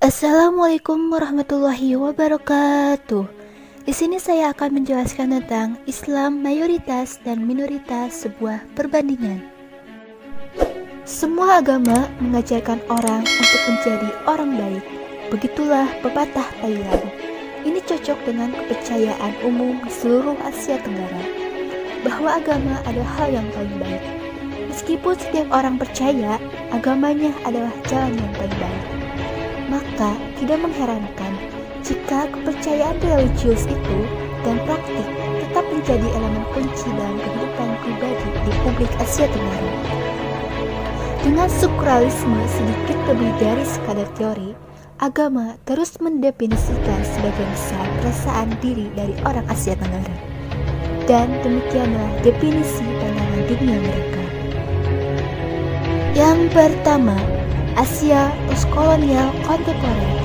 Assalamualaikum warahmatullahi wabarakatuh. Di sini saya akan menjelaskan tentang Islam mayoritas dan minoritas, sebuah perbandingan. Semua agama mengajarkan orang untuk menjadi orang baik. Begitulah pepatah Thailand. Ini cocok dengan kepercayaan umum di seluruh Asia Tenggara, bahwa agama adalah hal yang paling baik. Meskipun setiap orang percaya agamanya adalah jalan yang paling baik, maka tidak mengherankan jika kepercayaan religius itu dan praktik tetap menjadi elemen kunci dalam kehidupan pribadi di publik Asia Tenggara. Dengan strukturalisme sedikit lebih dari sekadar teori, agama terus mendefinisikan sebagian besar perasaan diri dari orang Asia Tenggara. Dan demikianlah definisi pandangan dunia mereka. Yang pertama, Asia postkolonial kontemporer.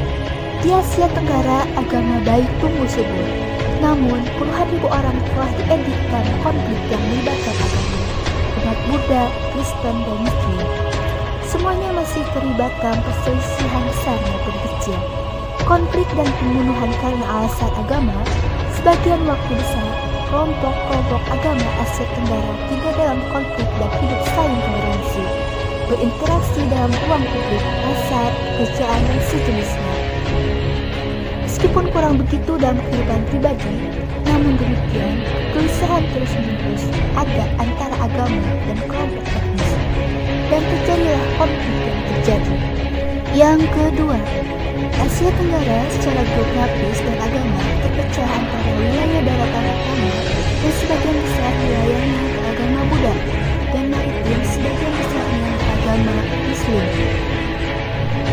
Di Asia Tenggara, agama baik tumbuh subur. Namun, puluhan ribu orang telah dieditkan konflik yang melibatkan agama, umat Buddha, Kristen, dan Muslim. Semuanya masih terlibat dalam perselisihan besar maupun kecil. Konflik dan pembunuhan karena alasan agama, sebagian waktu besar, kelompok-kelompok agama Asia Tenggara tinggal dalam konflik dan hidup saling toleransi, berinteraksi dalam ruang publik, pasar, pekerjaan, dan sejenisnya. Meskipun kurang begitu dalam kehidupan pribadi, namun demikian, kegelisahan terus-menerus ada antara agama dan kelompok etnis, dan terjadilah konflik yang terjadi. Yang kedua, Asia Tenggara secara geografis dan agama terpecah antara wilayah daratan utama dan sebagian besar wilayahnya beragama Buddha, dan maritim sebagian besarnya agama Muslim.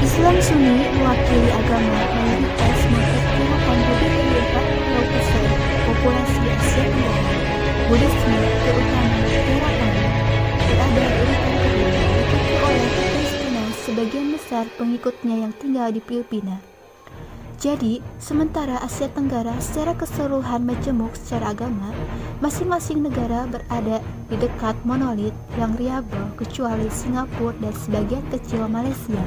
Islam Sunni mewakili agama mayoritas memperkirakan lebih dari 40% populasi Asia Tenggara. Buddhisme, terutama Theravada, berada di urutan kedua, diikuti oleh Kristen sebagian besar pengikutnya yang tinggal di Filipina. Jadi, sementara Asia Tenggara secara keseluruhan majemuk secara agama, masing-masing negara berada di dekat monolit yang reliable kecuali Singapura dan sebagian kecil Malaysia.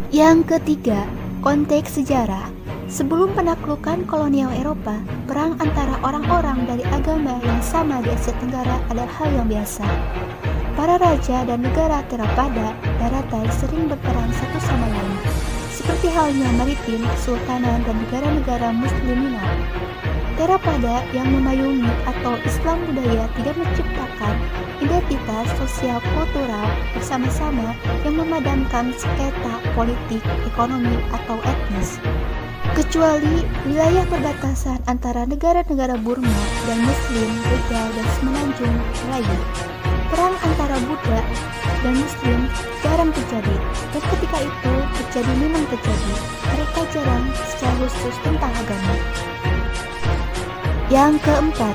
Yang ketiga, konteks sejarah. Sebelum penaklukan kolonial Eropa, perang antara orang-orang dari agama yang sama di Asia Tenggara adalah hal yang biasa. Para raja dan negara Theravada daratan sering berperang satu sama lain, seperti halnya maritim, kesultanan, dan negara-negara Muslim Minang. Theravada yang memayungi atau Islam budaya tidak menciptakan identitas sosial kultural bersama-sama yang memadamkan sengketa politik, ekonomi, atau etnis. Kecuali wilayah perbatasan antara negara-negara Burma dan Muslim, Buddha, dan Semenanjung Melayu. Perang antara Buddha dan Muslim jarang terjadi, dan ketika itu terjadi memang terjadi. Mereka jarang secara khusus tentang agama. Yang keempat,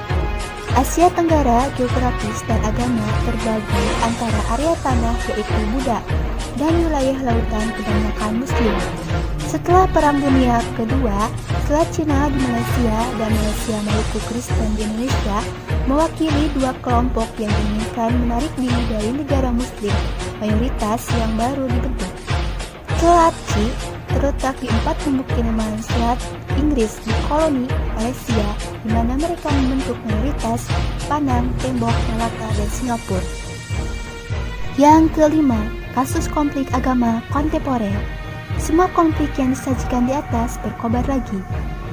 Asia Tenggara geografis dan agama terbagi antara area tanah yaitu Buddha dan wilayah lautan kebanyakan Muslim. Setelah Perang Dunia Kedua, setelah Cina di Malaysia dan Malaysia Maluku Kristen di Indonesia mewakili dua kelompok yang diinginkan menarik diri dari negara Muslim mayoritas yang baru dibentuk. Selat C terletak di 4 pemukiman selat Inggris di koloni Malaysia, di mana mereka membentuk mayoritas Penang, Tembok, Malaka, dan Singapura. Yang kelima, kasus konflik agama kontemporer. Semua konflik yang disajikan di atas berkobar lagi,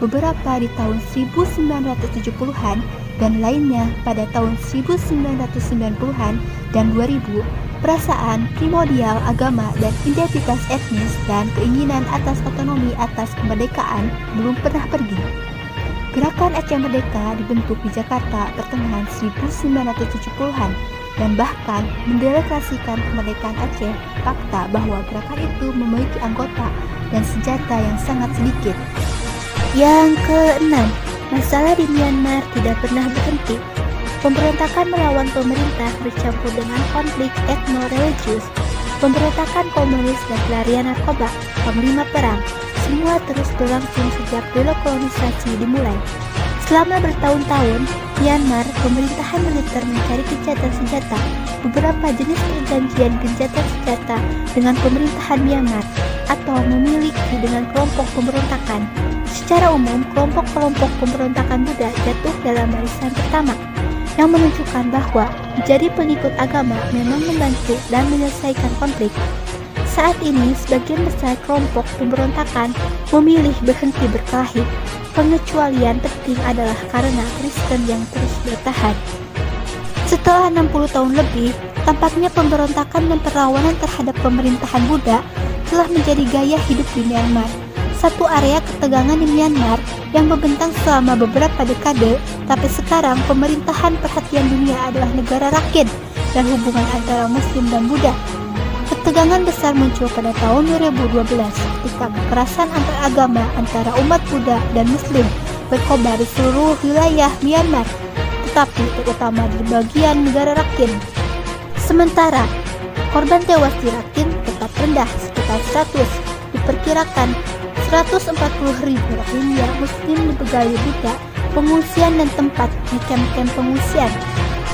beberapa di tahun 1970-an dan lainnya pada tahun 1990-an dan 2000. Perasaan primordial agama dan identitas etnis dan keinginan atas otonomi atas kemerdekaan belum pernah pergi. Gerakan Aceh Merdeka dibentuk di Jakarta pertengahan 1970-an dan bahkan mendeklarasikan kemerdekaan Aceh, fakta bahwa gerakan itu memiliki anggota dan senjata yang sangat sedikit. Yang keenam, masalah di Myanmar tidak pernah berhenti. Pemberontakan melawan pemerintah bercampur dengan konflik etno-religius, pemberontakan komunis dan pelarian narkoba, panglima perang, semua terus berlangsung sejak delokolonisasi dimulai. Selama bertahun-tahun, Myanmar, pemerintahan militer mencari gencatan senjata, beberapa jenis perjanjian gencatan senjata dengan pemerintahan Myanmar, atau memilih dengan kelompok pemberontakan. Secara umum, kelompok-kelompok pemberontakan Buddha jatuh dalam barisan pertama, yang menunjukkan bahwa menjadi pengikut agama memang membantu dan menyelesaikan konflik. Saat ini, sebagian besar kelompok pemberontakan memilih berhenti berkelahi. Pengecualian penting adalah karena Kristen yang terus bertahan. Setelah 60 tahun lebih, tampaknya pemberontakan dan perlawanan terhadap pemerintahan Buddha telah menjadi gaya hidup di Myanmar, satu area ketegangan di Myanmar yang membentang selama beberapa dekade, tapi sekarang pemerintahan perhatian dunia adalah negara Rakhine dan hubungan antara Muslim dan Buddha. Ketegangan besar muncul pada tahun 2012 ketika kekerasan antar agama antara umat Buddha dan Muslim berkobar di seluruh wilayah Myanmar, tetapi terutama di bagian negara Rakhine. Sementara korban tewas di Rakhine tetap rendah, sekitar 100, diperkirakan 140.000 Rohingya Muslim dibegali Buddha, pengungsian dan tempat di kamp-kamp pengungsian.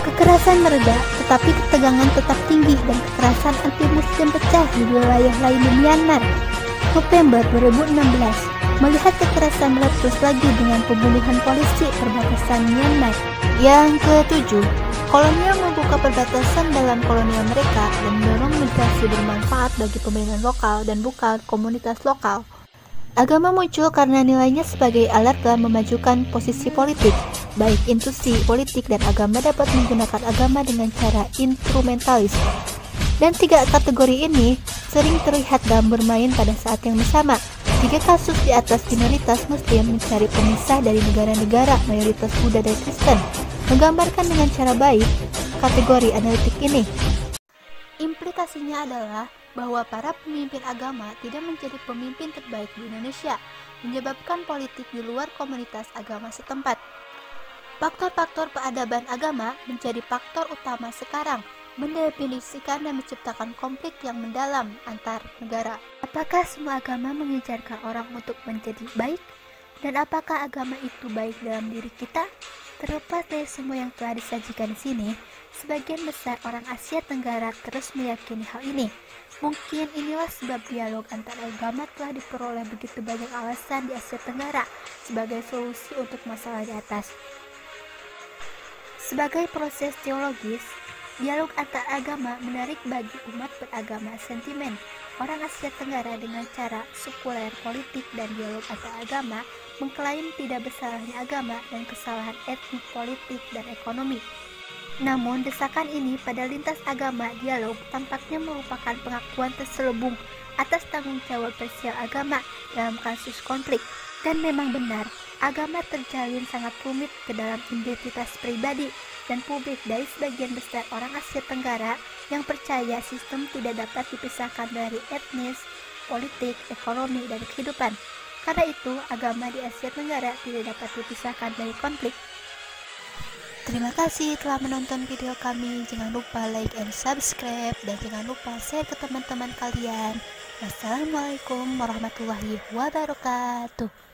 Kekerasan mereda, tetapi ketegangan tetap tinggi dan kekerasan anti-Muslim pecah di wilayah lain di Myanmar. November 2016, melihat kekerasan meletus lagi dengan pembunuhan polisi perbatasan Myanmar. Yang ketujuh, kolonial membuka perbatasan dalam kolonial mereka dan mendorong migrasi bermanfaat bagi pemerintahan lokal dan bukan komunitas lokal. Agama muncul karena nilainya sebagai alat dalam memajukan posisi politik. Baik institusi politik dan agama dapat menggunakan agama dengan cara instrumentalis. Dan tiga kategori ini sering terlihat dalam bermain pada saat yang bersama. Tiga kasus di atas minoritas Muslim mencari pemisah dari negara-negara mayoritas Buddha dan Kristen, menggambarkan dengan cara baik kategori analitik ini. Implikasinya adalah bahwa para pemimpin agama tidak menjadi pemimpin terbaik di Indonesia, menyebabkan politik di luar komunitas agama setempat. Faktor-faktor peradaban agama menjadi faktor utama sekarang, mendefinisikan dan menciptakan konflik yang mendalam antar negara. Apakah semua agama mengajarkan orang untuk menjadi baik? Dan apakah agama itu baik dalam diri kita? Terlepas dari semua yang telah disajikan di sini, sebagian besar orang Asia Tenggara terus meyakini hal ini. Mungkin inilah sebab dialog antar agama telah diperoleh begitu banyak alasan di Asia Tenggara sebagai solusi untuk masalah di atas. Sebagai proses teologis, dialog antar agama menarik bagi umat beragama sentimen orang Asia Tenggara dengan cara sekuler politik dan dialog antar agama mengklaim tidak bersalahnya agama dan kesalahan etnik, politik, dan ekonomi. Namun, desakan ini pada lintas agama dialog tampaknya merupakan pengakuan terselubung atas tanggung jawab parsial agama dalam kasus konflik. Dan memang benar, agama terjalin sangat rumit ke dalam identitas pribadi dan publik dari sebagian besar orang Asia Tenggara yang percaya sistem tidak dapat dipisahkan dari etnis, politik, ekonomi, dan kehidupan. Karena itu, agama di Asia Tenggara tidak dapat dipisahkan dari konflik. Terima kasih telah menonton video kami. Jangan lupa like and subscribe dan jangan lupa share ke teman-teman kalian. Wassalamualaikum warahmatullahi wabarakatuh.